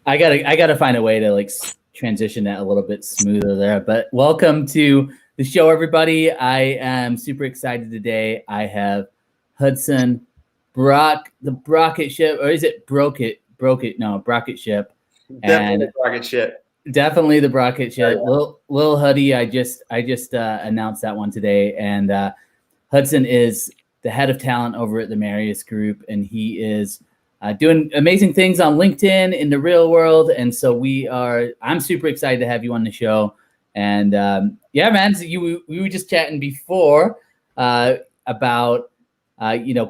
I gotta find a way to like transition that a little bit smoother there. But welcome to the show, everybody. I am super excited today. I have Hudson, the Brocketship, or is it Brocketship, Definitely the Brocketship. Definitely the Brocketship. Lil Huddy. I just announced that one today, and Hudson is the head of talent over at the Marius Group, and he is doing amazing things on LinkedIn in the real world. And so I'm super excited to have you on the show. And yeah, man, so we were just chatting before about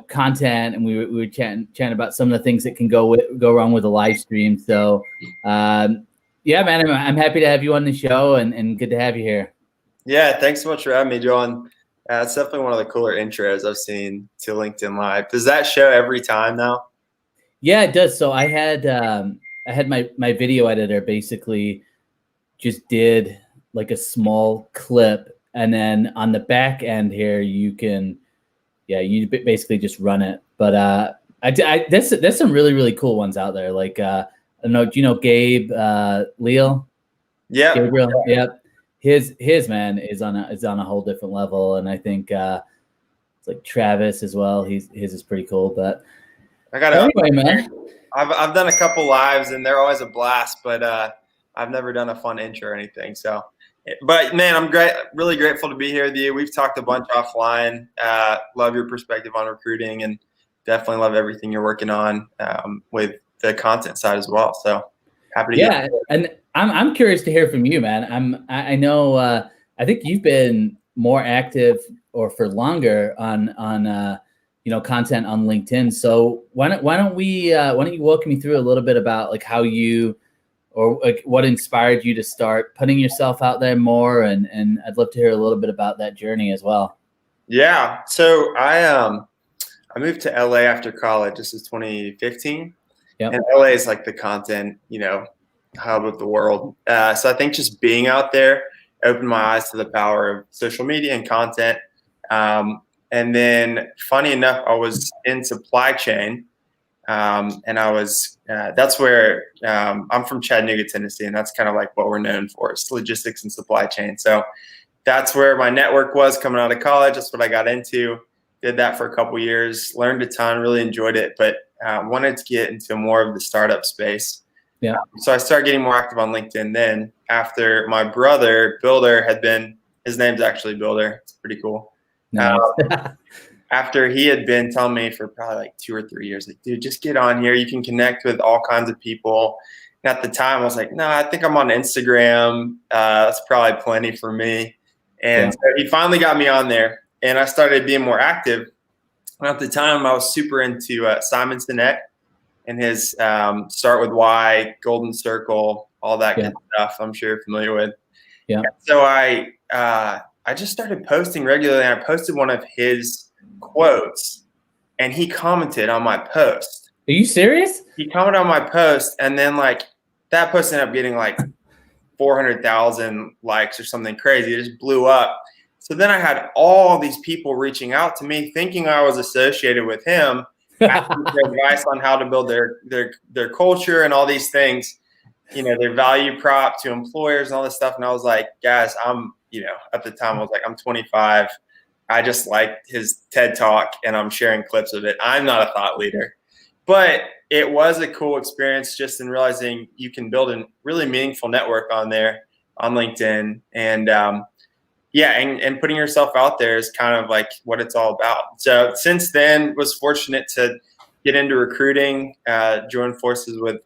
content, and we were chatting about some of the things that can go wrong with a live stream. So yeah, man, I'm happy to have you on the show, and good to have you here. Yeah, thanks so much for having me, John. It's definitely one of the cooler intros I've seen to LinkedIn Live. Does that show every time now? Yeah, it does. So I had my video editor basically just did like a small clip, and then on the back end here you basically just run it. But there's some really cool ones out there. Like I don't know, do you know Gabe Leal? Yeah, Gabriel. Yep. His man is on a whole different level, and I think it's like Travis as well. His is pretty cool. But anyway, man, I've done a couple lives and they're always a blast, but I've never done a fun intro or anything. So, but man, I'm really grateful to be here with you. We've talked a bunch offline. Love your perspective on recruiting, and definitely love everything you're working on with the content side as well. So happy to get and I'm curious to hear from you, man. I know I think you've been more active or for longer on content on LinkedIn. So why don't you walk me through a little bit about like how you, or like what inspired you to start putting yourself out there more, and I'd love to hear a little bit about that journey as well. Yeah. So I moved to LA after college. This is 2015. Yep. And LA is like the content, hub of the world. So I think just being out there opened my eyes to the power of social media and content. And then funny enough, I was in supply chain, and I was, that's where, I'm from Chattanooga, Tennessee, and that's kind of like what we're known for, is logistics and supply chain. So that's where my network was coming out of college. That's what I got into. Did that for a couple of years, learned a ton, really enjoyed it, but wanted to get into more of the startup space. Yeah. So I started getting more active on LinkedIn then, after my brother, Builder, his name's actually Builder. It's pretty cool. Nice. After he had been telling me for probably like 2 or 3 years, like, dude, just get on here. You can connect with all kinds of people. And at the time, I was like, no, I think I'm on Instagram. That's probably plenty for me. And so he finally got me on there, and I started being more active. And at the time, I was super into Simon Sinek and his Start With Why, Golden Circle, all that good stuff I'm sure you're familiar with. Yeah. And so I just started posting regularly, and I posted one of his quotes, and he commented on my post. Are you serious? He commented on my post, and then like that post ended up getting like 400,000 likes or something crazy. It just blew up. So then I had all these people reaching out to me thinking I was associated with him, asking for advice on how to build their culture and all these things, their value prop to employers and all this stuff. And I was like, guys, at the time I was like, I'm 25. I just liked his TED Talk and I'm sharing clips of it. I'm not a thought leader, but it was a cool experience just in realizing you can build a really meaningful network on there on LinkedIn. And and putting yourself out there is kind of like what it's all about. So since then, was fortunate to get into recruiting, join forces with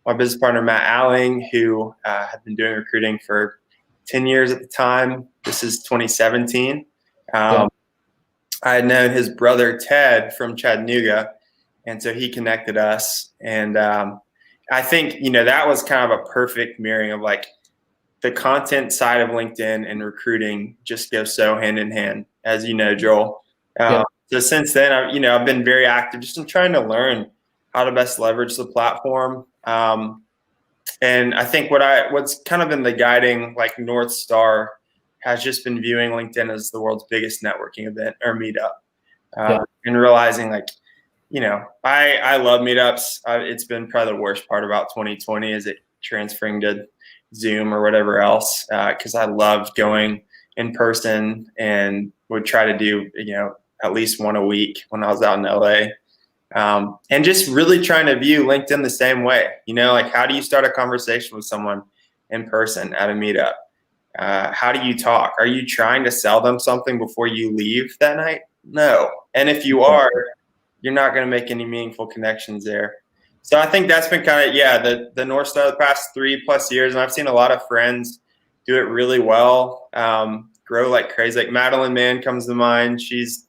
my business partner, Matt Alling, who had been doing recruiting for 10 years at the time. This is 2017. I had known his brother, Ted, from Chattanooga, and so he connected us. And I think, that was kind of a perfect mirroring of like the content side of LinkedIn and recruiting just go so hand in hand, as you know, Joel. So since then, I've been very active just in trying to learn how to best leverage the platform. And I think what's kind of been the guiding like North Star has just been viewing LinkedIn as the world's biggest networking event or meetup, and realizing like, I love meetups. It's been probably the worst part about 2020 is it transferring to Zoom or whatever else, because I loved going in person and would try to do, at least one a week when I was out in LA. And just really trying to view LinkedIn the same way, like how do you start a conversation with someone in person at a meetup? How do you talk? Are you trying to sell them something before you leave that night? No. And if you are, you're not going to make any meaningful connections there. So I think that's been kind of, the North Star the past 3+ years. And I've seen a lot of friends do it really well, grow like crazy. Like Madeline Mann comes to mind. She's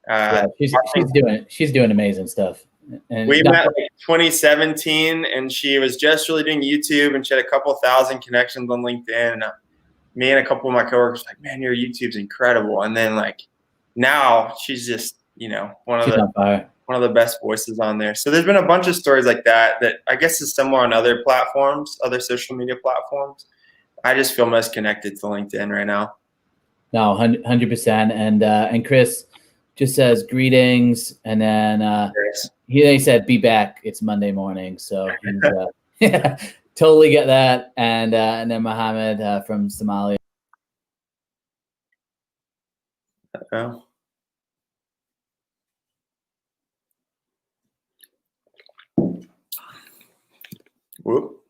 doing amazing stuff. And we met like 2017, and she was just really doing YouTube, and she had a couple thousand connections on LinkedIn. And me and a couple of my coworkers were like, man, your YouTube's incredible. And then like now she's just, one of the best voices on there. So there's been a bunch of stories like that I guess is similar on other platforms, other social media platforms. I just feel most connected to LinkedIn right now. No, 100%. And Chris just says greetings, and then he said be back. It's Monday morning, so he's, totally get that. And then Mohammed from Somalia. Oh. Whoop.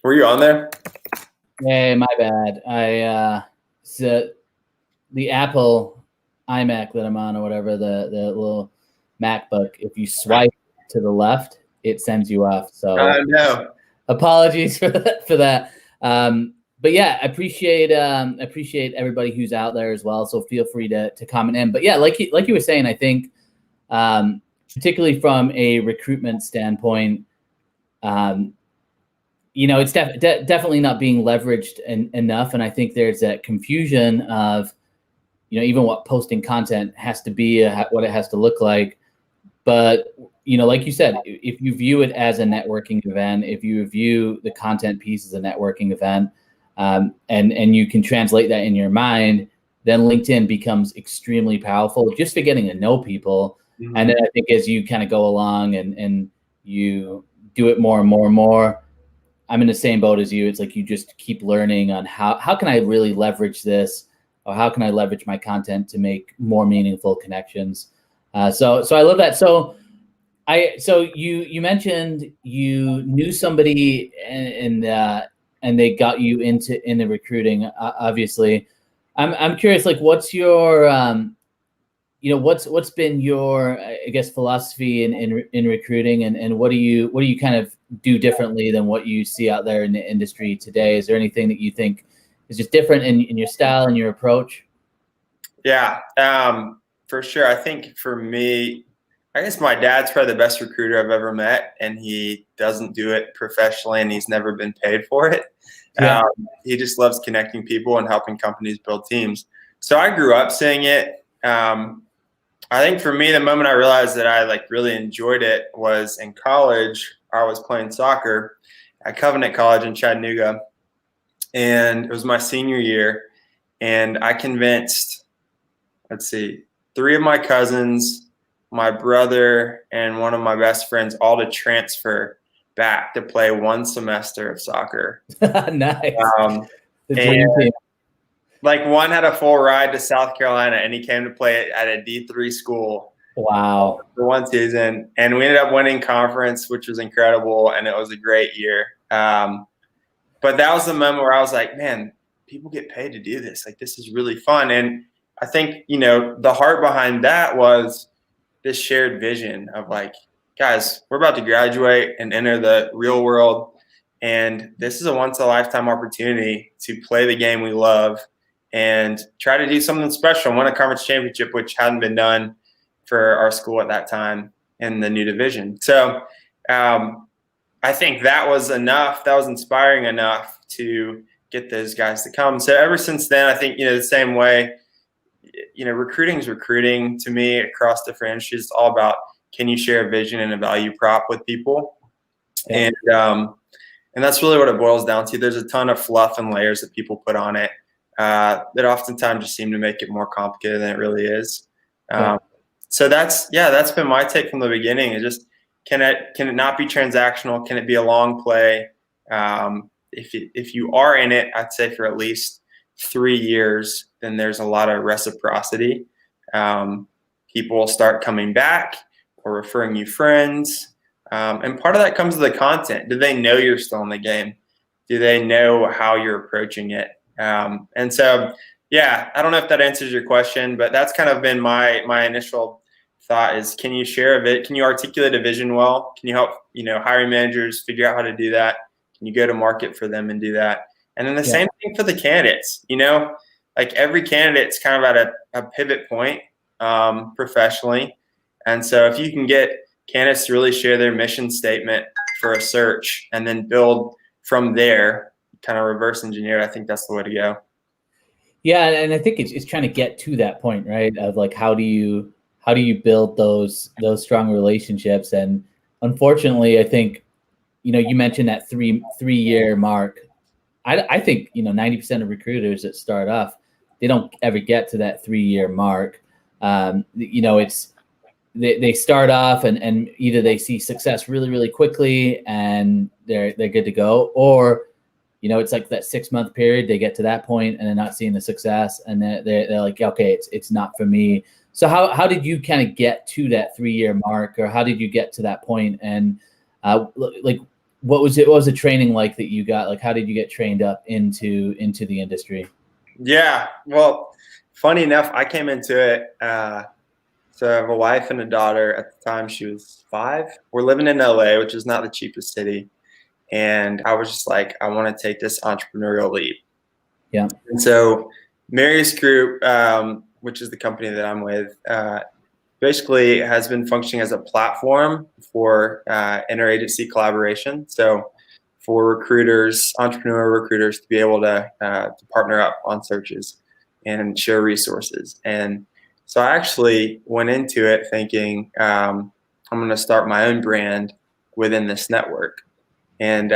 Were you on there? Hey, my bad. The Apple iMac that I'm on, or whatever, the little MacBook, if you swipe to the left, it sends you off. So no. Apologies for that. But yeah, I appreciate everybody who's out there as well. So feel free to comment in. But yeah, like you were saying, I think particularly from a recruitment standpoint, it's definitely not being leveraged enough. And I think there's that confusion of, even what posting content has to be, what it has to look like. But, like you said, if you view it as a networking event, if you view the content piece as a networking event, and you can translate that in your mind, then LinkedIn becomes extremely powerful just for getting to know people. Mm-hmm. And then I think as you kind of go along and you do it more and more and more, I'm in the same boat as you. It's like you just keep learning on how can I really leverage this, or how can I leverage my content to make more meaningful connections. So I love that. So you mentioned you knew somebody and they got you into recruiting. Obviously, I'm curious. Like, what's your what's been your, I guess, philosophy in recruiting, and what do you kind of do differently than what you see out there in the industry today? Is there anything that you think is just different in your style and your approach? Yeah, for sure. I think for me, I guess my dad's probably the best recruiter I've ever met, and he doesn't do it professionally, and he's never been paid for it. Yeah. He just loves connecting people and helping companies build teams. So I grew up seeing it. I think for me, the moment I realized that I really enjoyed it was in college. I was playing soccer at Covenant College in Chattanooga, and it was my senior year, and I convinced, 3 of my cousins, my brother, and one of my best friends all to transfer back to play 1 semester of soccer. Nice. And one had a full ride to South Carolina, and he came to play at a D3 school. Wow. For 1 season, and we ended up winning conference, which was incredible, and it was a great year. But that was the moment where I was like, man, people get paid to do this. This is really fun. And I think, the heart behind that was this shared vision of guys, we're about to graduate and enter the real world. And this is a once-in-a-lifetime opportunity to play the game we love and try to do something special, win a conference championship, which hadn't been done for our school at that time in the new division. So I think that was enough. That was inspiring enough to get those guys to come. So ever since then, I think, the same way, recruiting is recruiting to me across different industries. It's all about, can you share a vision and a value prop with people? Yeah. And that's really what it boils down to. There's a ton of fluff and layers that people put on it that oftentimes just seem to make it more complicated than it really is. So that's been my take from the beginning. Is just, can it not be transactional? Can it be a long play? If you are in it, I'd say for at least 3 years, then there's a lot of reciprocity. People will start coming back or referring you friends. And part of that comes with the content. Do they know you're still in the game? Do they know how you're approaching it? And so, yeah, I don't know if that answers your question, but that's kind of been my initial thought is, can you share a bit? Can you articulate a vision well? Can you help, hiring managers figure out how to do that? Can you go to market for them and do that? And then the same thing for the candidates, like every candidate's kind of at a pivot point professionally. And so if you can get candidates to really share their mission statement for a search and then build from there, kind of reverse engineer, I think that's the way to go. Yeah, and I think it's trying to get to that point, right? Of like, how do you build those strong relationships? And unfortunately, I think, you mentioned that three-year mark. I think 90% of recruiters that start off, they don't ever get to that 3-year mark. It's they start off and either they see success really, really quickly and they're good to go, or it's like that 6-month period, they get to that point and they're not seeing the success, and they're like, okay, it's not for me. So how did you kind of get to that 3-year mark, or how did you get to that point? And like, what was the training like that you got? Like, how did you get trained up into the industry? Yeah, well, funny enough, I came into it. So I have a wife and a daughter. At the time, she was 5. We're living in LA, which is not the cheapest city. And I was just like, I want to take this entrepreneurial leap. Yeah. And so Marius Group, which is the company that I'm with, basically has been functioning as a platform for interagency collaboration. So for recruiters, entrepreneur recruiters, to be able to partner up on searches and share resources. And so I actually went into it thinking I'm going to start my own brand within this network. And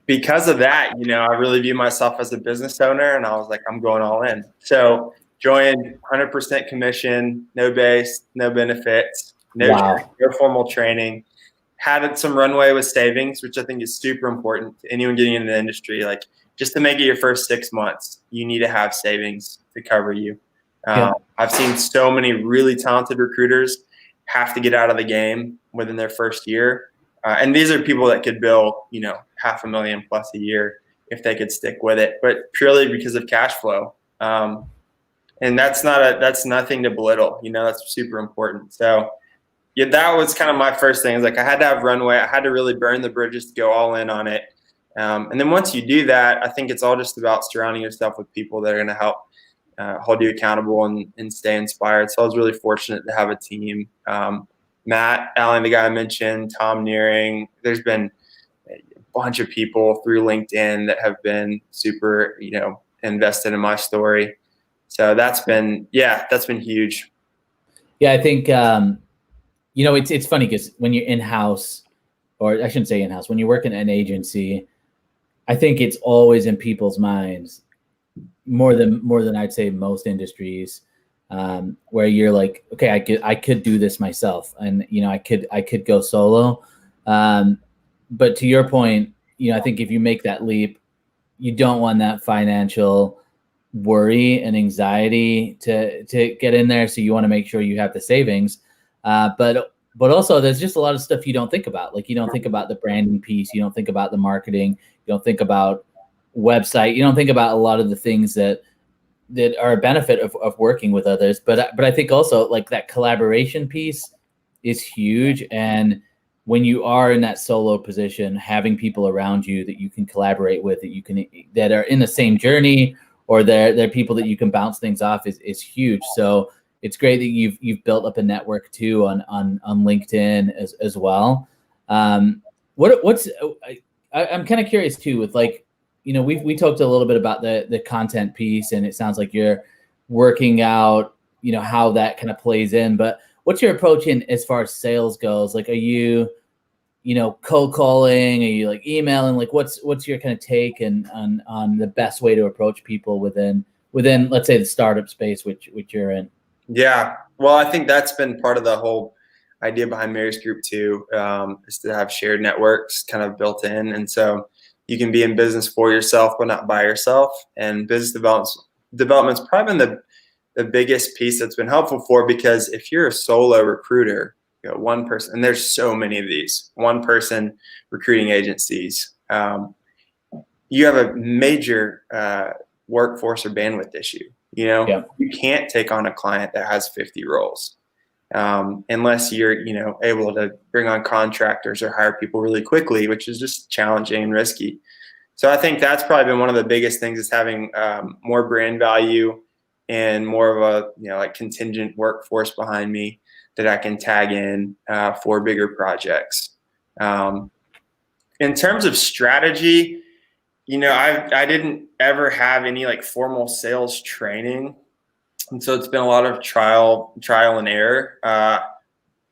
because of that, I really view myself as a business owner, and I was like, I'm going all in. So joined 100% commission, no base, no benefits, no formal training. Had some runway with savings, which I think is super important to anyone getting into the industry. Like, just to make it your first 6 months, you need to have savings to cover you. I've seen so many really talented recruiters have to get out of the game within their first year. And these are people that could bill, $500,000 plus a year if they could stick with it, but purely because of cash flow. And that's nothing to belittle, that's super important. So yeah, that was kind of my first thing. It's like I had to have runway. I had to really burn the bridges to go all in on it. And then once you do that, I think it's all just about surrounding yourself with people that are going to help hold you accountable and stay inspired. So I was really fortunate to have a team. Matt Allen, the guy I mentioned, Tom Nearing. There's been a bunch of people through LinkedIn that have been super, invested in my story. So that's been huge. Yeah, I think it's funny because when you're in-house, or I shouldn't say in-house, when you work in an agency, I think it's always in people's minds more than I'd say most industries, where you're like, okay, I could do this myself, and I could go solo. But to your point, I think if you make that leap, you don't want that financial worry and anxiety to get in there. So you want to make sure you have the savings. But also there's just a lot of stuff you don't think about. Like, you don't think about the branding piece. You don't think about the marketing. You don't think about website. You don't think about a lot of the things that are a benefit of working with others. But I think also like that collaboration piece is huge. And when you are in that solo position, having people around you that you can collaborate with, that are in the same journey, or they're people that you can bounce things off is huge. So it's great that you've built up a network too on LinkedIn as well. I'm kind of curious too with like, we talked a little bit about the content piece, and it sounds like you're working out, how that kind of plays in. But what's your approach in as far as sales goes? Like, are you, cold calling? Are you like emailing? Like, what's your kind of take on the best way to approach people within let's say the startup space, which you're in? Yeah, well, I think that's been part of the whole idea behind Mary's group too, is to have shared networks kind of built in. And so you can be in business for yourself, but not by yourself. And business development's probably been the biggest piece that's been helpful for, because if you're a solo recruiter, one person, and there's so many of these one person recruiting agencies, you have a major workforce or bandwidth issue. You can't take on a client that has 50 roles unless you're, able to bring on contractors or hire people really quickly, which is just challenging and risky. So I think that's probably been one of the biggest things, is having more brand value and more of a, like contingent workforce behind me that I can tag in for bigger projects. In terms of strategy, I didn't ever have any like formal sales training. And so it's been a lot of trial and error.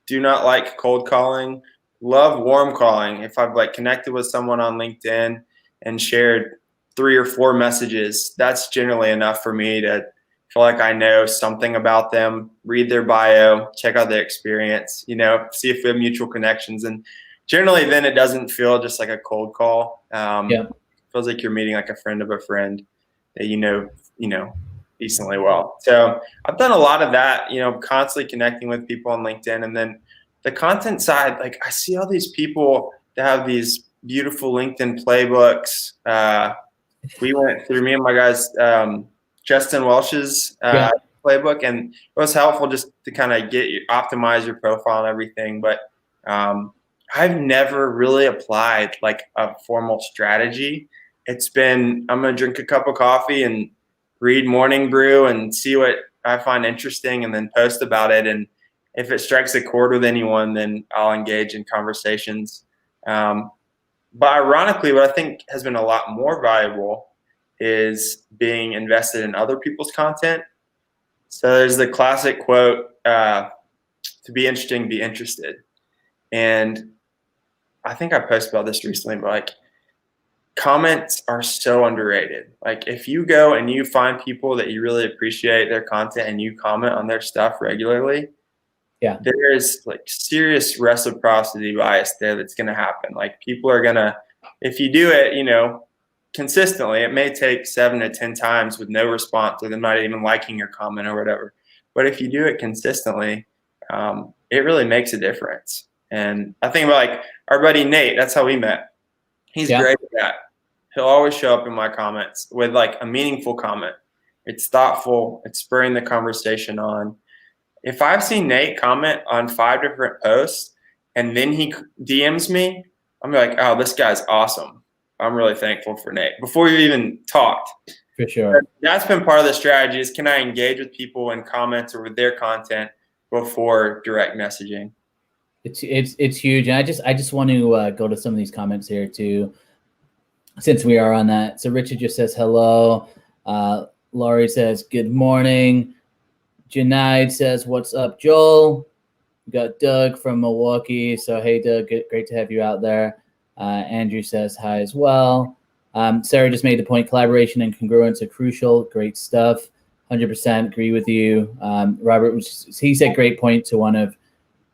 Do not like cold calling. Love warm calling. If I've like connected with someone on LinkedIn and shared 3 or 4 messages, that's generally enough for me to feel like I know something about them, read their bio, check out their experience, see if we have mutual connections. And generally then it doesn't feel just like a cold call. It feels like you're meeting like a friend of a friend that you know decently well. So I've done a lot of that, constantly connecting with people on LinkedIn. And then the content side, like I see all these people that have these beautiful LinkedIn playbooks. We went through, me and my guys, Justin Welsh's playbook, and it was helpful just to kind of optimize your profile and everything. But I've never really applied like a formal strategy. It's been, I'm going to drink a cup of coffee and read Morning Brew and see what I find interesting and then post about it. And if it strikes a chord with anyone, then I'll engage in conversations. But ironically, what I think has been a lot more valuable is being invested in other people's content. So there's the classic quote, to be interesting, be interested. And I think I posted about this recently, but like comments are so underrated. Like if you go and you find people that you really appreciate their content and you comment on their stuff regularly, there is like serious reciprocity bias there that's going to happen. Like people are going to, if you do it, consistently, it may take 7 to 10 times with no response or them not even liking your comment or whatever. But if you do it consistently, it really makes a difference. And I think about like our buddy Nate, that's how we met. He's great at that. He'll always show up in my comments with like a meaningful comment. It's thoughtful. It's spurring the conversation on. If I've seen Nate comment on 5 different posts and then he DMs me, I'm like, oh, this guy's awesome. I'm really thankful for Nate before you even talked. For sure. That's been part of the strategy, is can I engage with people in comments or with their content before direct messaging? It's huge. And I just want to go to some of these comments here too, since we are on that. So Richard just says hello. Laurie says good morning. Junaid says, what's up, Joel? We got Doug from Milwaukee. So hey, Doug, great to have you out there. Andrew says hi as well. Sarah just made the point, collaboration and congruence are crucial. Great stuff. 100% agree with you. Robert, he said great point to one of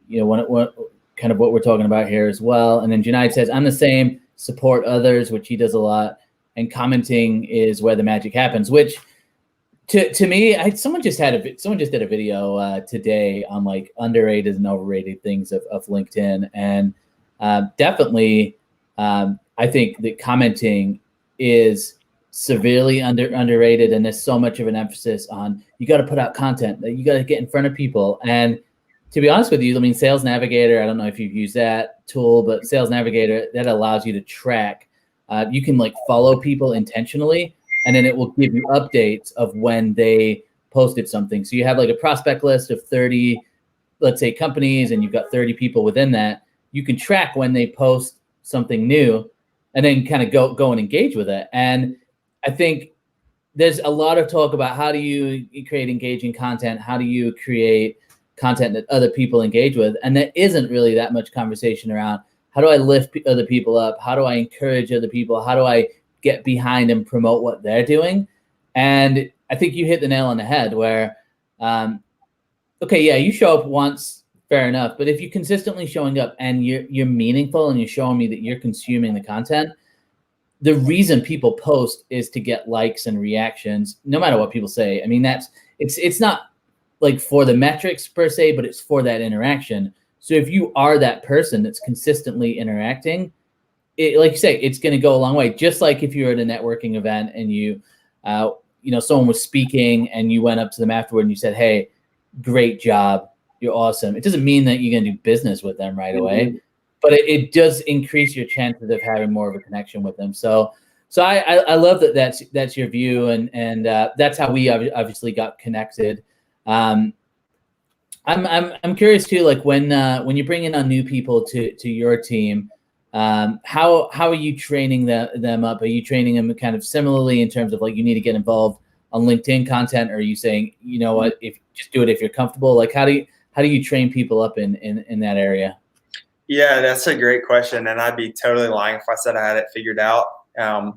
kind of what we're talking about here as well. And then Junaid says, I'm the same, support others, which he does a lot. And commenting is where the magic happens, which to me, someone just did a video today on like underrated and overrated things of LinkedIn. And definitely, I think that commenting is severely underrated, and there's so much of an emphasis on you got to put out content, that you got to get in front of people. And to be honest with you, I mean, Sales Navigator, I don't know if you've used that tool, but Sales Navigator, that allows you to track. You can like follow people intentionally, and then it will give you updates of when they posted something. So you have like a prospect list of 30, let's say, companies, and you've got 30 people within that. You can track when they post something new and then kind of go and engage with it. And I think there's a lot of talk about how do you create engaging content? How do you create content that other people engage with? And there isn't really that much conversation around how do I lift other people up? How do I encourage other people? How do I get behind and promote what they're doing? And I think you hit the nail on the head where, you show up once fair enough. But if you're consistently showing up and you're meaningful and you're showing me that you're consuming the content, the reason people post is to get likes and reactions, no matter what people say. I mean, it's not like for the metrics per se, but it's for that interaction. So if you are that person that's consistently interacting, like you say, it's going to go a long way. Just like if you're at a networking event and someone was speaking and you went up to them afterward and you said, "Hey, great job. You're awesome." It doesn't mean that you're going to do business with them right away, but it does increase your chances of having more of a connection with them. So I love that that's your view, and that's how we obviously got connected. I'm curious too, like when you're bringing on new people to your team, how are you training them up? Are you training them kind of similarly in terms of like you need to get involved on LinkedIn content, or are you saying, you know what, if just do it if you're comfortable? Like how do you train people up in that area? Yeah, that's a great question, and I'd be totally lying if I said I had it figured out. I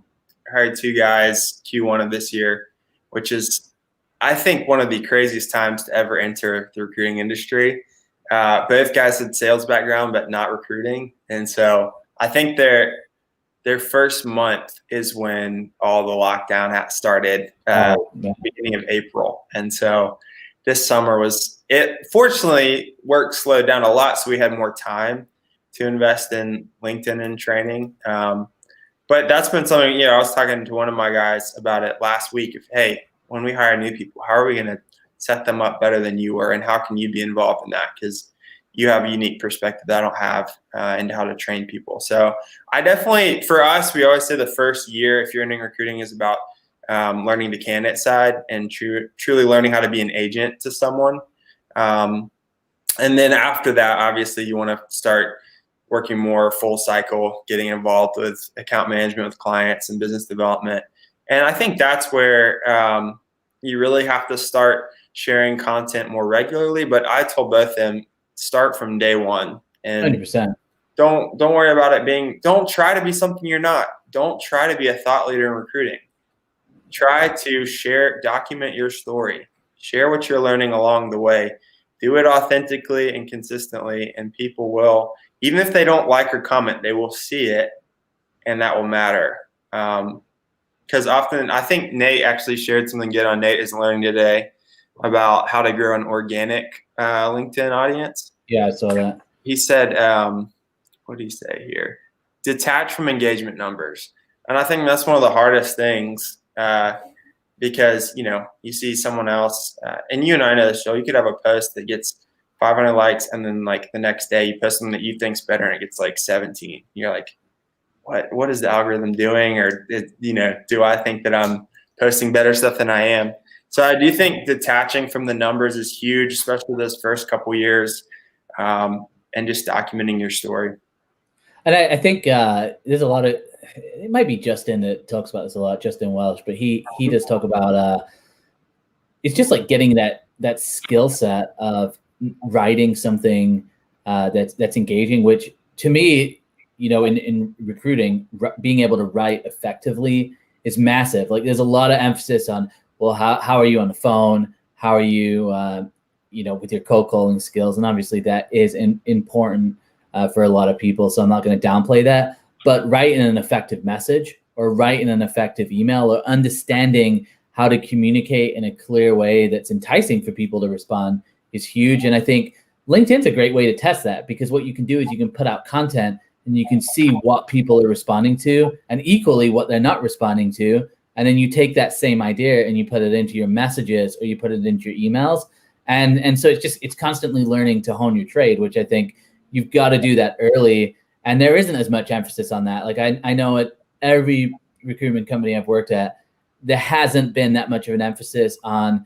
hired 2 guys Q1 of this year, which is, I think, one of the craziest times to ever enter the recruiting industry. Both guys had sales background, but not recruiting, and so I think their first month is when all the lockdown started, beginning of April, and so this summer fortunately, work slowed down a lot, so we had more time to invest in LinkedIn and training. But that's been something, I was talking to one of my guys about it last week. Hey, when we hire new people, how are we going to set them up better than you were? And how can you be involved in that? Because you have a unique perspective that I don't have into how to train people. So I definitely, for us, we always say the first year, if you're in recruiting, is about learning the candidate side and truly learning how to be an agent to someone. And then after that, obviously, you want to start working more full cycle, getting involved with account management with clients and business development. And I think that's where you really have to start sharing content more regularly. But I told both of them, start from day one. And 100%. Don't worry about it don't try to be something you're not. Don't try to be a thought leader in recruiting. Try to document your story. Share what you're learning along the way. Do it authentically and consistently, and people will, even if they don't like or comment, they will see it, and that will matter. Because often, I think Nate actually shared something good on Nate is Learning today about how to grow an organic LinkedIn audience. Yeah, I saw that. He said, what did he say here? Detach from engagement numbers. And I think that's one of the hardest things because, you see someone else, and you and I know this, Joel, you could have a post that gets 500 likes, and then like the next day you post something that you think's better and it gets like 17. You're like, what is the algorithm doing? Or, do I think that I'm posting better stuff than I am? So I do think detaching from the numbers is huge, especially those first couple years, and just documenting your story. And I think there's a lot of, it might be Justin that talks about this a lot, Justin Welsh, but he does talk about, it's just like getting that skill set of writing something that's engaging, which to me, in recruiting, being able to write effectively is massive. Like there's a lot of emphasis on, well, how are you on the phone? How are you, with your cold calling skills? And obviously that is important for a lot of people. So I'm not going to downplay that, but writing an effective message or writing an effective email or understanding how to communicate in a clear way that's enticing for people to respond is huge. And I think LinkedIn's a great way to test that, because what you can do is you can put out content and you can see what people are responding to and equally what they're not responding to. And then you take that same idea and you put it into your messages or you put it into your emails. And so it's constantly learning to hone your trade, which I think you've got to do that early. And there isn't as much emphasis on that. Like I know at every recruitment company I've worked at, there hasn't been that much of an emphasis on,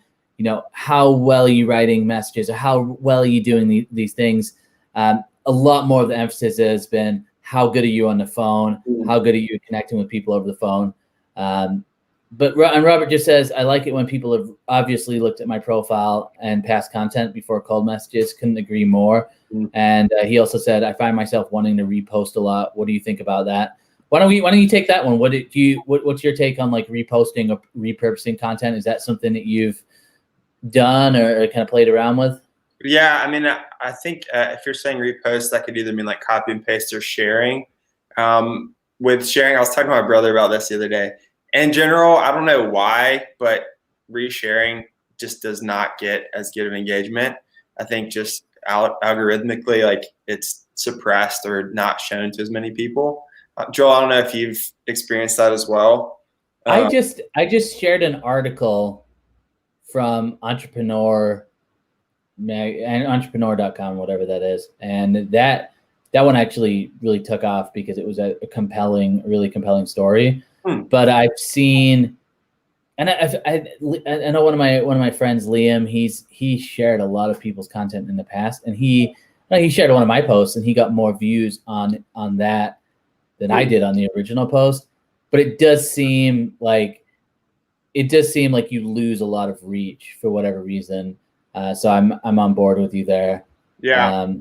how well are you writing messages or how well are you doing these things. A lot more of the emphasis has been how good are you on the phone? How good are you connecting with people over the phone? But Robert just says, I like it when people have obviously looked at my profile and past content before cold messages. Couldn't agree more. And he also said, I find myself wanting to repost a lot. What do you think about that? Why don't you take that one? What's your take on like reposting or repurposing content? Is that something that you've done or kind of played around with? Yeah, I mean, I think if you're saying repost, that could either mean like copy and paste or sharing. With sharing, I was talking to my brother about this the other day. In general, I don't know why, but resharing just does not get as good of engagement. I think just algorithmically, like it's suppressed or not shown to as many people. Joel, I don't know if you've experienced that as well. I just shared an article from entrepreneur.com, whatever that is, and that one actually really took off because it was a really compelling story. But I've seen, and I know one of my friends, Liam, he shared a lot of people's content in the past, and he shared one of my posts, and he got more views on that than I did on the original post. But it does seem like you lose a lot of reach for whatever reason. So I'm on board with you there. Yeah.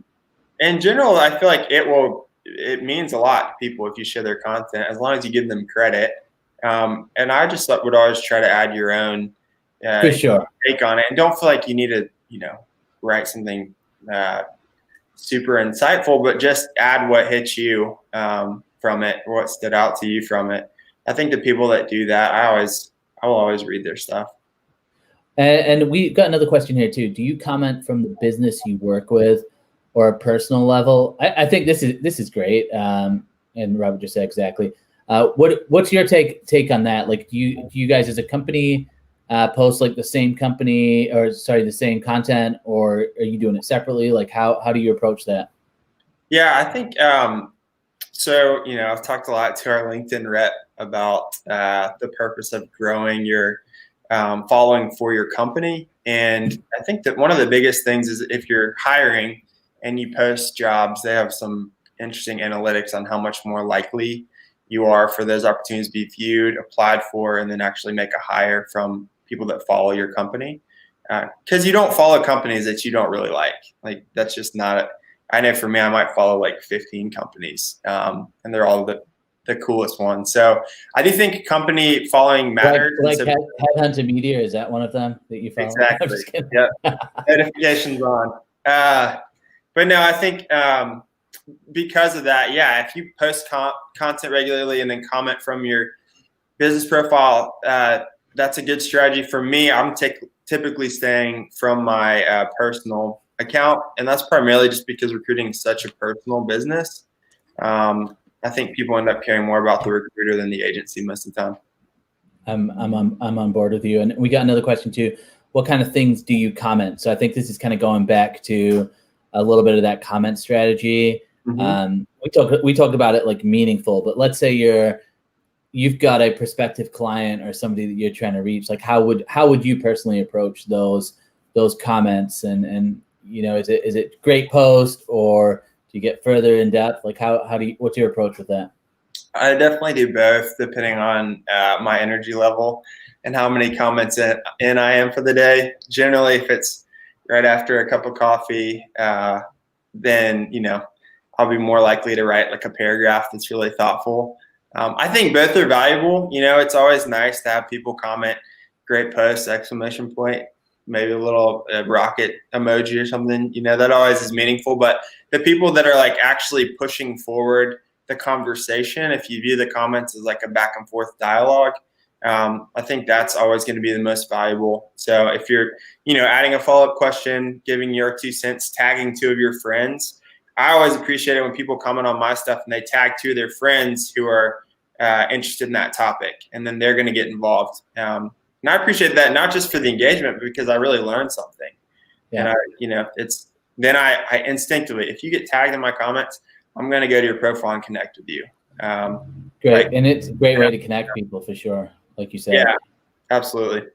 In general, I feel like it means a lot to people if you share their content, as long as you give them credit. And I just would always try to add your own for sure take on it, and don't feel like you need to, write something super insightful, but just add what hits you from it, or what stood out to you from it. I think the people that do that, I will always read their stuff. And we got another question here too. Do you comment from the business you work with or a personal level? I think this is great. And Robert just said exactly. What's your take on that? Like, do you guys as a company post like the same content, or are you doing it separately? Like, how do you approach that? Yeah, I think so. I've talked a lot to our LinkedIn rep about the purpose of growing your following for your company. And I think that one of the biggest things is if you're hiring and you post jobs, they have some interesting analytics on how much more likely you are for those opportunities to be viewed, applied for, and then actually make a hire from people that follow your company. Because you don't follow companies that you don't really like. Like, that's just not I know for me, I might follow like 15 companies, and they're all the coolest ones. So I do think company following matters. Like Headhunter Media, is that one of them that you follow? Exactly. Yeah. Notifications on. But no, I think because of that, yeah, if you post content regularly and then comment from your business profile, that's a good strategy. For me, I'm typically staying from my personal account, and that's primarily just because recruiting is such a personal business. I think people end up caring more about the recruiter than the agency most of the time. I'm on board with you. And we got another question too. What kind of things do you comment? So I think this is kind of going back to a little bit of that comment strategy. Mm-hmm. We talked about it like meaningful, but let's say you've got a prospective client or somebody that you're trying to reach. Like, how would you personally approach those comments? And is it great post, or do you get further in depth? Like, what's your approach with that? I definitely do both, depending on my energy level and how many comments in I am for the day. Generally, if it's right after a cup of coffee, then I'll be more likely to write like a paragraph that's really thoughtful. I think both are valuable. It's always nice to have people comment, "Great post!" ! Maybe a little rocket emoji or something. That always is meaningful. But the people that are like actually pushing forward the conversation, if you view the comments as like a back and forth dialogue, I think that's always going to be the most valuable. So if you're, adding a follow-up question, giving your 2 cents, tagging 2 of your friends, I always appreciate it when people comment on my stuff and they tag 2 of their friends who are interested in that topic, and then they're going to get involved. And I appreciate that, not just for the engagement, but because I really learned something. Yeah. And then I instinctively, if you get tagged in my comments, I'm going to go to your profile and connect with you. Great. And it's a great way to connect people, for sure. Like you said. Yeah, absolutely.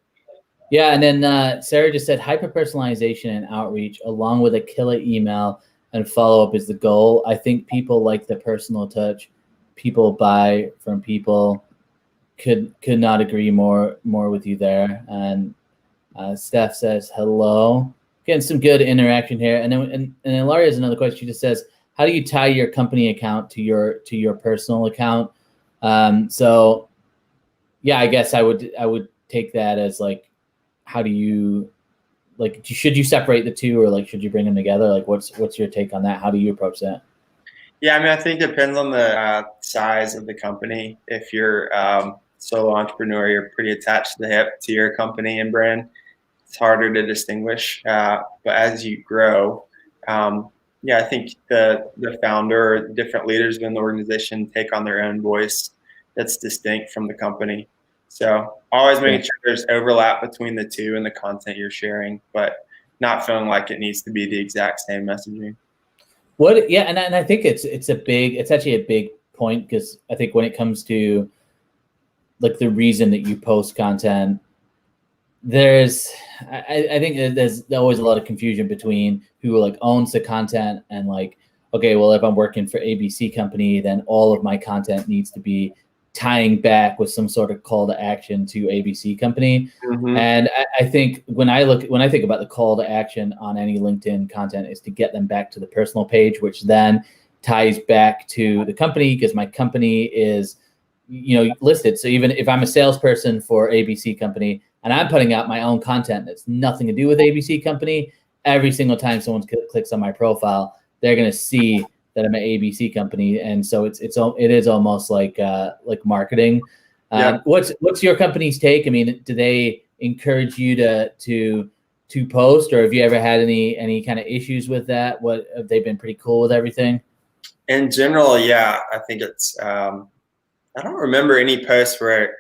Yeah. And then Sarah just said hyper-personalization and outreach along with a killer email and follow-up is the goal. I think people like the personal touch. People buy from people. Could not agree more with you there. And Steph says hello. Getting some good interaction here. And then Laurie has another question. She just says, how do you tie your company account to your personal account? So yeah, I guess I would take that as like, how do you like, should you separate the two, or like, should you bring them together? Like, what's your take on that? How do you approach that? Yeah, I mean, I think it depends on the size of the company. If you're solo entrepreneur, you're pretty attached to the hip to your company and brand. It's harder to distinguish. But as you grow, yeah, I think the founder or different leaders within the organization take on their own voice that's distinct from the company. So always making sure there's overlap between the two and the content you're sharing, but not feeling like it needs to be the exact same messaging. Yeah, and I think it's actually a big point, because I think when it comes to like the reason that you post content, I think there's always a lot of confusion between who like owns the content and like, okay, well, if I'm working for ABC company, then all of my content needs to be tying back with some sort of call to action to ABC company. Mm-hmm. And I think when I think about the call to action on any LinkedIn content is to get them back to the personal page, which then ties back to the company, because my company is, listed. So even if I'm a salesperson for ABC company and I'm putting out my own content that's nothing to do with ABC company, every single time someone clicks on my profile, they're going to see that I'm an ABC company. And so it is almost like marketing. Yeah. What's your company's take? I mean, do they encourage you to post, or have you ever had any kind of issues with that? What have they been pretty cool with everything? In general, yeah, I think it's, I don't remember any posts where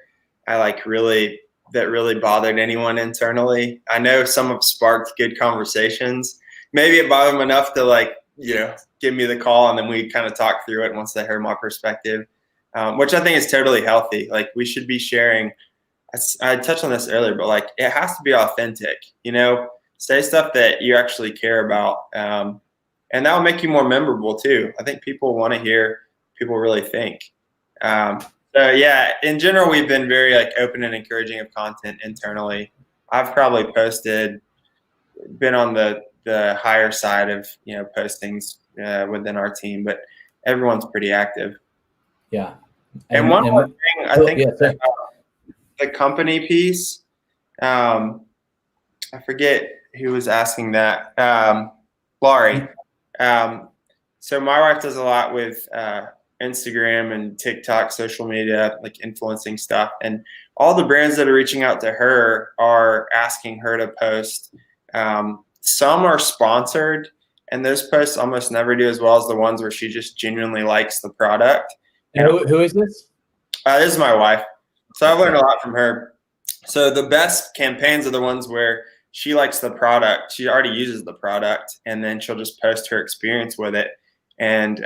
that really bothered anyone internally. I know some have sparked good conversations. Maybe it bothered them enough to give me the call, and then we kind of talk through it once they heard my perspective, which I think is totally healthy. Like, we should be sharing. I touched on this earlier, but like, it has to be authentic, say stuff that you actually care about. And that will make you more memorable too. I think people want to hear people really think. So yeah, in general, we've been very open and encouraging of content internally. I've probably been on the higher side of postings within our team, but everyone's pretty active. Yeah. And one more thing, I think the company piece. I forget who was asking that. Laurie. So my wife does a lot with Instagram and TikTok, social media, like influencing stuff. And all the brands that are reaching out to her are asking her to post. Some are sponsored, and those posts almost never do as well as the ones where she just genuinely likes the product. And who is this? This is my wife. So I've learned a lot from her. So the best campaigns are the ones where she likes the product. She already uses the product, and then she'll just post her experience with it. And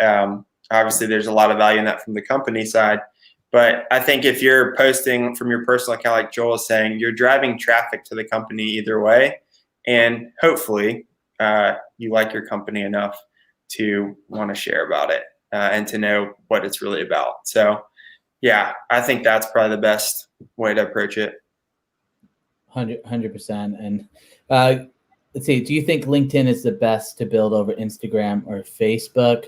obviously there's a lot of value in that from the company side. But I think if you're posting from your personal account, like Joel is saying, you're driving traffic to the company either way. And hopefully you like your company enough to want to share about it and to know what it's really about. So yeah, I think that's probably the best way to approach it. 100%. And let's see, do you think LinkedIn is the best to build over Instagram or Facebook?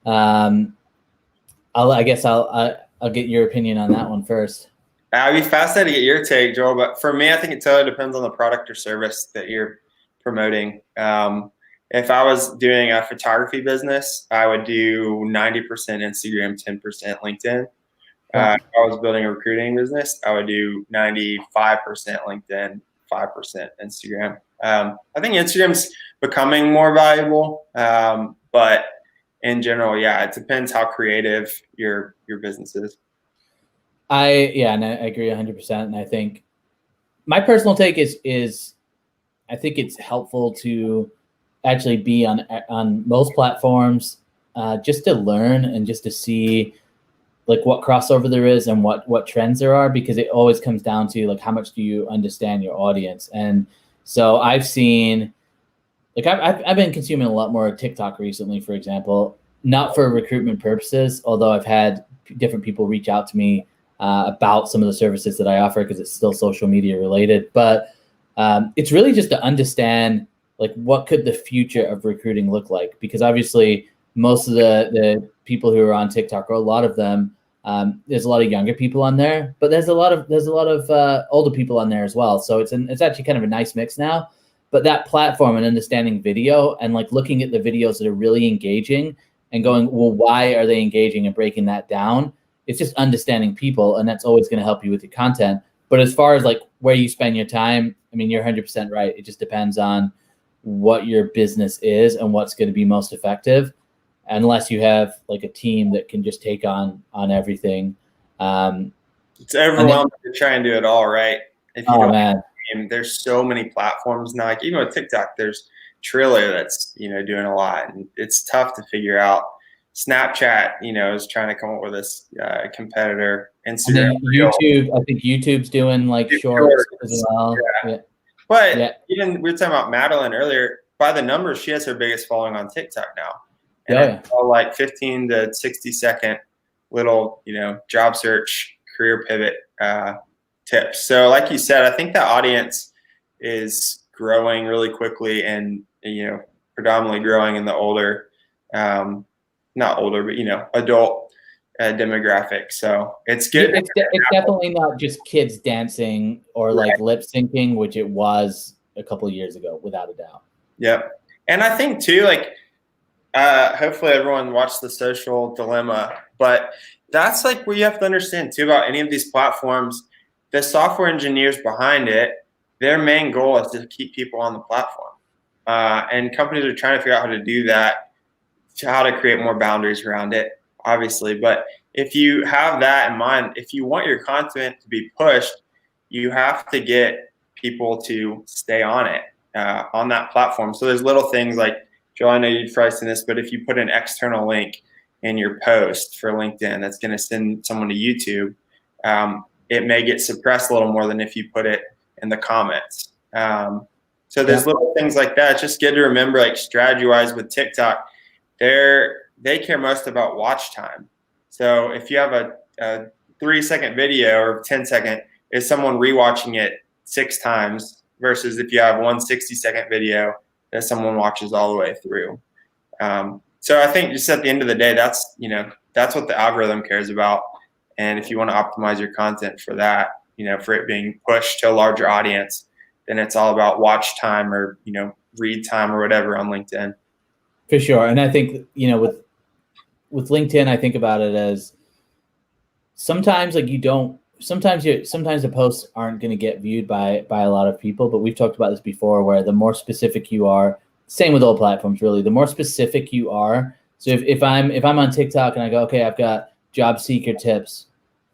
I guess I'll get your opinion on that one first. I'd be fascinated to get your take, Joel. But for me, I think it totally depends on the product or service that you're promoting. If I was doing a photography business, I would do 90% Instagram, 10% LinkedIn. If I was building a recruiting business, I would do 95% LinkedIn, 5% Instagram. I think Instagram's becoming more valuable, but in general, yeah, it depends how creative your business is. And I agree 100%. And I think my personal take is I think it's helpful to actually be on most platforms just to learn and just to see like what crossover there is and what trends there are, because it always comes down to like how much do you understand your audience. And so I've seen like I've been consuming a lot more TikTok recently, for example, not for recruitment purposes, although I've had different people reach out to me about some of the services that I offer because it's still social media related. But it's really just to understand like what could the future of recruiting look like, because obviously most of the people who are on TikTok, or a lot of them, there's a lot of younger people on there, but there's a lot of older people on there as well. So it's actually kind of a nice mix now. But that platform and understanding video and like looking at the videos that are really engaging and going, well, why are they engaging, and breaking that down? It's just understanding people, and that's always going to help you with your content. But as far as like where you spend your time, I mean, you're 100% right. It just depends on what your business is and what's going to be most effective, unless you have like a team that can just take on everything. It's overwhelming to try and do it all, right? If you don't, man. And there's so many platforms now. Like even with TikTok, there's Triller that's doing a lot, and it's tough to figure out. Snapchat, is trying to come up with this competitor. Instagram, YouTube. I think YouTube's doing like shorts as well. Yeah. But even we were talking about Madeline earlier. By the numbers, she has her biggest following on TikTok now, and it's all like 15 to 60-second little, job search, career pivot tips. So like you said, I think that audience is growing really quickly, and predominantly growing in the older, not older, but adult demographic. So it's good. It's definitely not just kids dancing or like lip syncing, which it was a couple of years ago, without a doubt. Yep. And I think too, like hopefully everyone watched The Social Dilemma, but that's like what you have to understand too about any of these platforms. The software engineers behind it, their main goal is to keep people on the platform. And companies are trying to figure out how to do that, how to create more boundaries around it, obviously. But if you have that in mind, if you want your content to be pushed, you have to get people to stay on it, on that platform. So there's little things like, Joel, I know you've probably seen this, but if you put an external link in your post for LinkedIn that's going to send someone to YouTube, it may get suppressed a little more than if you put it in the comments. So there's little things like that. It's just good to remember, like strategy-wise with TikTok, they care most about watch time. So if you have a 3-second video or 10-second, is someone rewatching it 6 times versus if you have one 60-second video that someone watches all the way through. So I think just at the end of the day, that's what the algorithm cares about. And if you want to optimize your content for that, for it being pushed to a larger audience, then it's all about watch time or, read time or whatever on LinkedIn. For sure. And I think, with LinkedIn, I think about it as sometimes like sometimes the posts aren't going to get viewed by a lot of people, but we've talked about this before, where the more specific you are, same with all platforms really, the more specific you are. So if I'm on TikTok and I go, okay, I've got job seeker tips,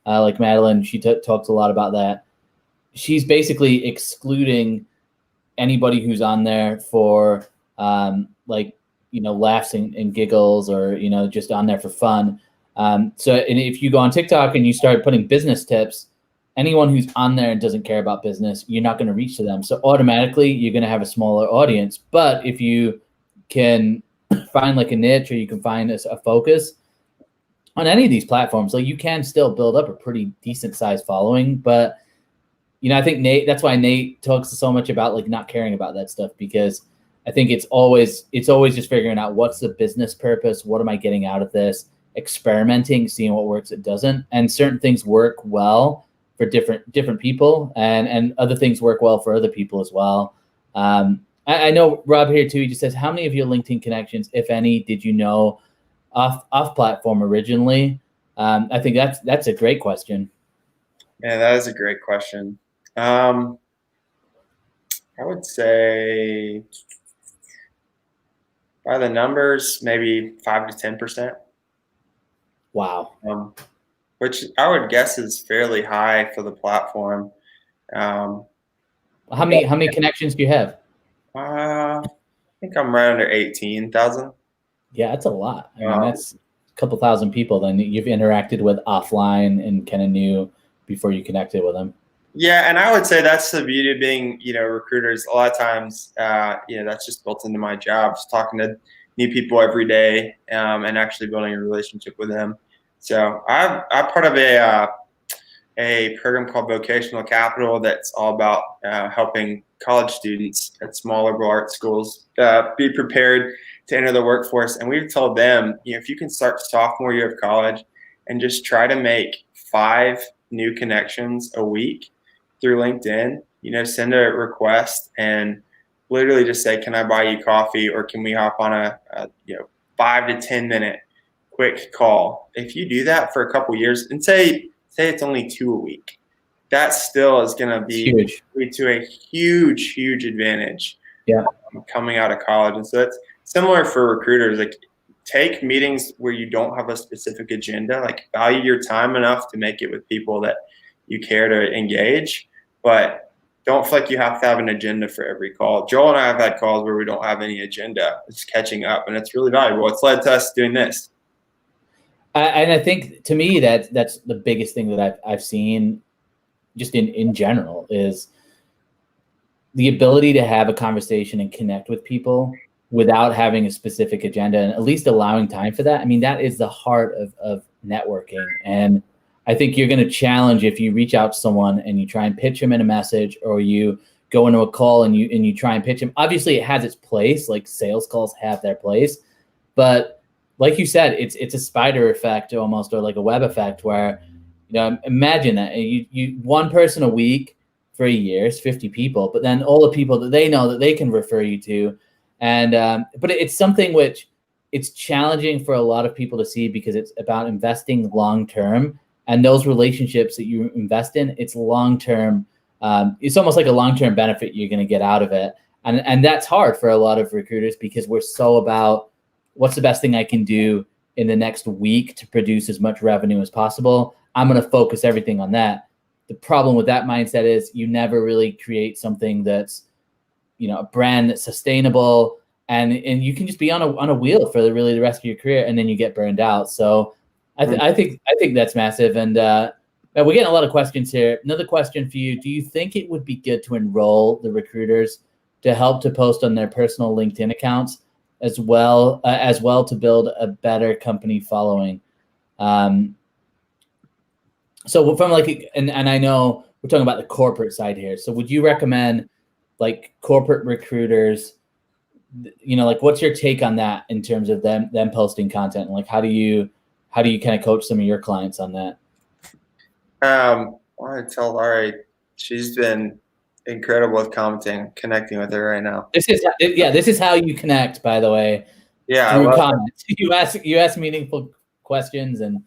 like Madeline, she talks a lot about that. She's basically excluding anybody who's on there for laughs and giggles, or just on there for fun. So and if you go on TikTok and you start putting business tips, anyone who's on there and doesn't care about business, you're not going to reach to them. So automatically you're going to have a smaller audience. But if you can find like a niche, or you can find a focus on any of these platforms, like you can still build up a pretty decent sized following. But I think that's why Nate talks so much about like not caring about that stuff, because I think it's always just figuring out what's the business purpose, what am I getting out of this, experimenting, seeing what works, it doesn't. And certain things work well for different people, and other things work well for other people as well. I know Rob here too, he just says, how many of your LinkedIn connections, if any, did you know off platform originally? I think that's a great question. Yeah, that is a great question. I would say by the numbers, maybe 5 to 10%. Wow. Which I would guess is fairly high for the platform. How many connections do you have? I think I'm right under 18,000. Yeah, that's a lot. I mean, that's a couple thousand people then you've interacted with offline and kind of knew before you connected with them. Yeah, and I would say that's the beauty of being, recruiters. A lot of times, that's just built into my job, just talking to new people every day, and actually building a relationship with them. So I'm part of a program called Vocational Capital that's all about helping college students at small liberal arts schools be prepared to enter the workforce. And we've told them, if you can start sophomore year of college and just try to make 5 new connections a week through LinkedIn, send a request and literally just say, can I buy you coffee, or can we hop on a 5 to 10 minute quick call? If you do that for a couple years and say it's only 2 a week, that still is going to be lead to a huge advantage coming out of college. And so it's similar for recruiters. Like, take meetings where you don't have a specific agenda, like value your time enough to make it with people that you care to engage, but don't feel like you have to have an agenda for every call. Joel and I have had calls where we don't have any agenda. It's catching up, and it's really valuable. It's led to us doing this. And I think, to me, that's the biggest thing that I've seen just in general is the ability to have a conversation and connect with people without having a specific agenda, and at least allowing time for that. I mean, that is the heart of networking. And I think you're going to challenge if you reach out to someone and you try and pitch them in a message, or you go into a call and you try and pitch them. Obviously, it has its place. Like, sales calls have their place, but like you said, it's a spider effect almost, or like a web effect, where, imagine that you one person a week for a year is 50 people, but then all the people that they know that they can refer you to. And but it's something which it's challenging for a lot of people to see, because it's about investing long term, and those relationships that you invest in, it's long term. It's almost like a long term benefit you're going to get out of it, and that's hard for a lot of recruiters, because we're so about what's the best thing I can do in the next week to produce as much revenue as possible. I'm going to focus everything on that. The problem with that mindset is you never really create something that's, a brand that's sustainable, and you can just be on a wheel for the rest of your career, and then you get burned out. So I think that's massive. And we're getting a lot of questions here. Another question for you: do you think it would be good to enroll the recruiters to help to post on their personal LinkedIn accounts as well to build a better company following? So from and I know we're talking about the corporate side here. So would you recommend like corporate recruiters, what's your take on that in terms of them posting content? And like, how do you kind of coach some of your clients on that? I want to tell Laurie, she's been incredible with commenting, connecting with her right now. This is how you connect, by the way. Yeah. Through comments. You ask meaningful questions and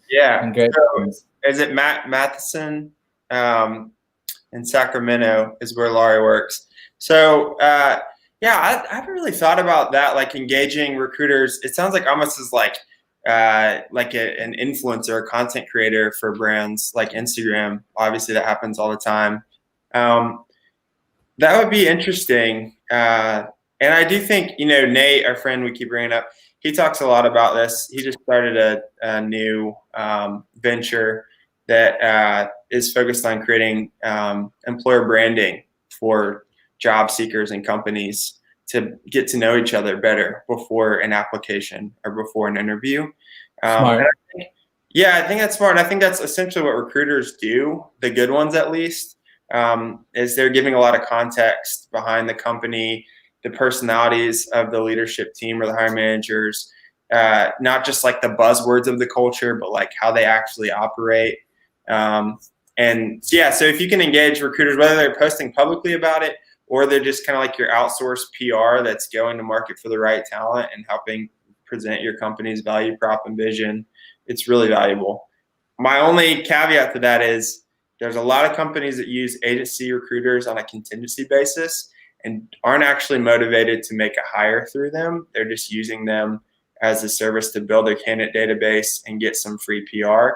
great questions. Is it Matheson in Sacramento is where Laurie works. So I haven't really thought about that, like engaging recruiters. It sounds like almost as like an influencer, a content creator for brands like Instagram. Obviously, that happens all the time. That would be interesting. And I do think, Nate, our friend we keep bringing up, he talks a lot about this. He just started a new venture that is focused on creating employer branding for job seekers and companies to get to know each other better before an application or before an interview. Smart. I think that's smart. I think that's essentially what recruiters do, the good ones at least, is they're giving a lot of context behind the company, the personalities of the leadership team or the hiring managers, not just like the buzzwords of the culture, but like how they actually operate. So if you can engage recruiters, whether they're posting publicly about it or they're just kind of like your outsourced PR that's going to market for the right talent and helping present your company's value prop and vision, it's really valuable. My only caveat to that is there's a lot of companies that use agency recruiters on a contingency basis and aren't actually motivated to make a hire through them. They're just using them as a service to build their candidate database and get some free PR.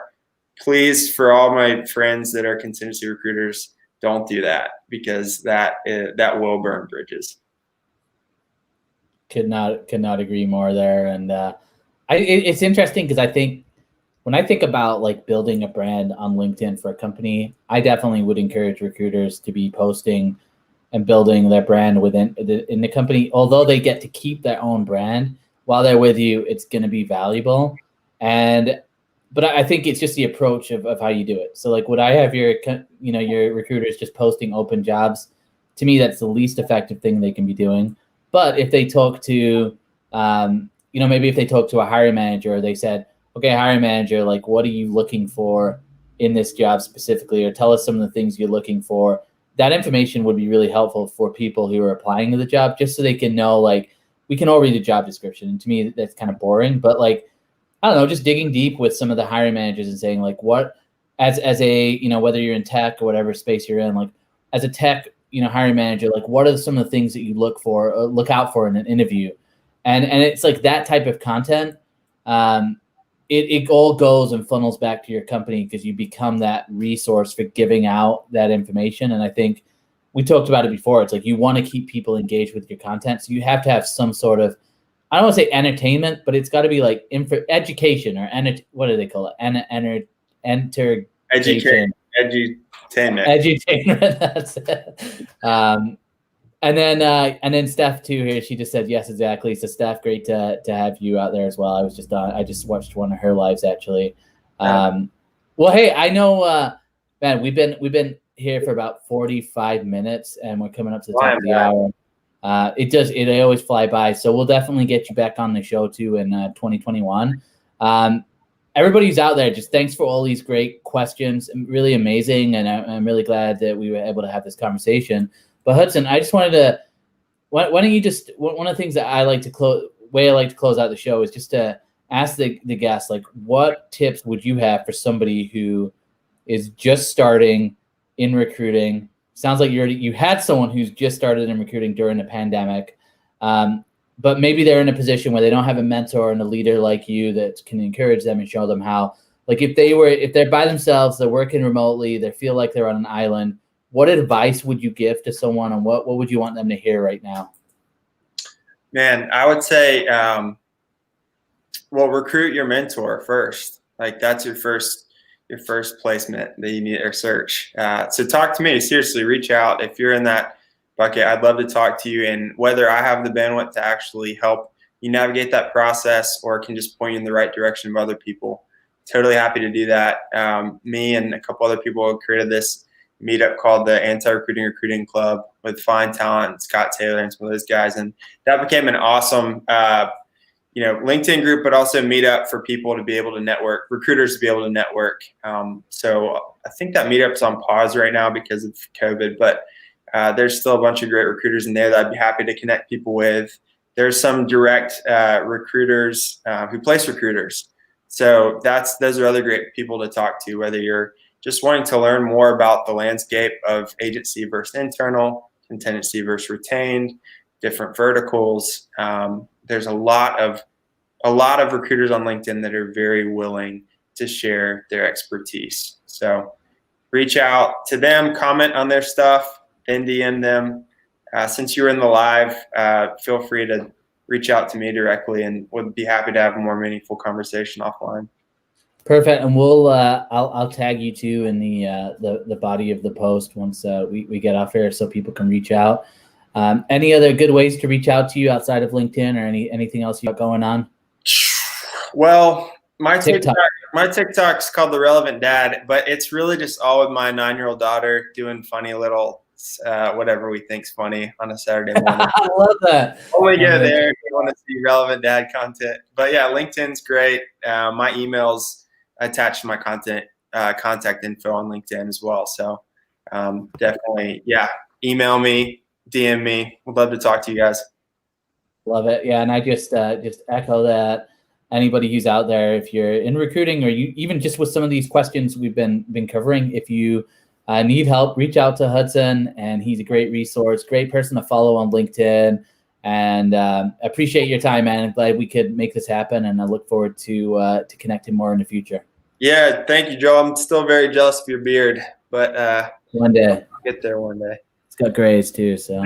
Please, for all my friends that are contingency recruiters, don't do that, because that will burn bridges. Could not agree more there. And it's interesting because I think when I think about like building a brand on LinkedIn for a company, I definitely would encourage recruiters to be posting and building their brand in the company. Although they get to keep their own brand while they're with you, it's going to be valuable. But I think it's just the approach of how you do it. So like, would I have your recruiters just posting open jobs? To me, that's the least effective thing they can be doing. But if they talk to, maybe if they talk to a hiring manager, they said, okay, hiring manager, like, what are you looking for in this job specifically? Or tell us some of the things you're looking for. that information would be really helpful for people who are applying to the job, just so they can know, like, we can all read the job description. And to me, that's kind of boring, but like, I don't know, just digging deep with some of the hiring managers and saying, like, what, as a, you know, whether you're in tech or whatever space you're in, like as a tech, you know, hiring manager, like what are some of the things that you look out for in an interview? And it's like that type of content. It all goes and funnels back to your company because you become that resource for giving out that information. And I think we talked about it before. It's like you want to keep people engaged with your content. So you have to have some sort of, I don't want to say entertainment, but it's got to be like education or what do they call it? Education. Edutainment. That's it. And then Steph too here. She just said yes, exactly. So Steph, great to have you out there as well. I just watched one of her lives actually. Well, hey, I know, man, we've been here for about 45 minutes, and we're coming up to the top of the hour. It always fly by. So we'll definitely get you back on the show too in 2021. Everybody who's out there, just thanks for all these great questions. Really amazing, and I'm really glad that we were able to have this conversation. But Hudson, I just wanted to, why don't you just, one of the things that I like to close out the show is just to ask the guests, like, what tips would you have for somebody who is just starting in recruiting? Sounds like you had someone who's just started in recruiting during the pandemic, but maybe they're in a position where they don't have a mentor and a leader like you that can encourage them and show them how, like if they're by themselves, they're working remotely, they feel like they're on an island, what advice would you give to someone, and what would you want them to hear right now? Man, I would say, well, recruit your mentor first. Like that's your first placement that you need or search. So talk to me, seriously, reach out. If you're in that bucket, I'd love to talk to you. And whether I have the bandwidth to actually help you navigate that process or can just point you in the right direction of other people, totally happy to do that. Me and a couple other people have created this meetup called the Anti-Recruiting Club with Fine Talent, Scott Taylor, and some of those guys. And that became an awesome, LinkedIn group, but also meetup for people to be able to network, recruiters to be able to network. So I think that meetup's on pause right now because of COVID, but there's still a bunch of great recruiters in there that I'd be happy to connect people with. There's some direct recruiters who place recruiters. So those are other great people to talk to, whether you're just wanting to learn more about the landscape of agency versus internal, contingency versus retained, different verticals. There's a lot of recruiters on LinkedIn that are very willing to share their expertise. So reach out to them, comment on their stuff, then DM them. Since you're in the live, feel free to reach out to me directly, and would be happy to have a more meaningful conversation offline. Perfect, and we'll I'll tag you too in the body of the post once we get off here, so people can reach out. Any other good ways to reach out to you outside of LinkedIn, or anything else you got going on? Well, my TikTok's called The Relevant Dad, but it's really just all with my 9-year-old daughter doing funny little whatever we think's funny on a Saturday morning. I love that. Only go there if you want to see relevant dad content. But yeah, LinkedIn's great. My email's attached to my contact info on LinkedIn as well. So definitely, yeah, email me, DM me. Would love to talk to you guys. Love it. Yeah, and I just echo that. Anybody who's out there, if you're in recruiting, or you even just with some of these questions we've been covering, if you need help, reach out to Hudson, and he's a great resource, great person to follow on LinkedIn. And appreciate your time, man. I'm glad we could make this happen, and I look forward to connecting more in the future. Yeah, thank you, Joe. I'm still very jealous of your beard, but one day I'll get there one day. It's got grays too, so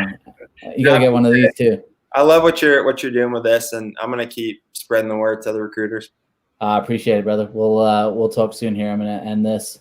you gotta get one of these too. I love what you're doing with this, and I'm gonna keep spreading the word to other recruiters. Appreciate it, brother. We'll talk soon here. I'm gonna end this.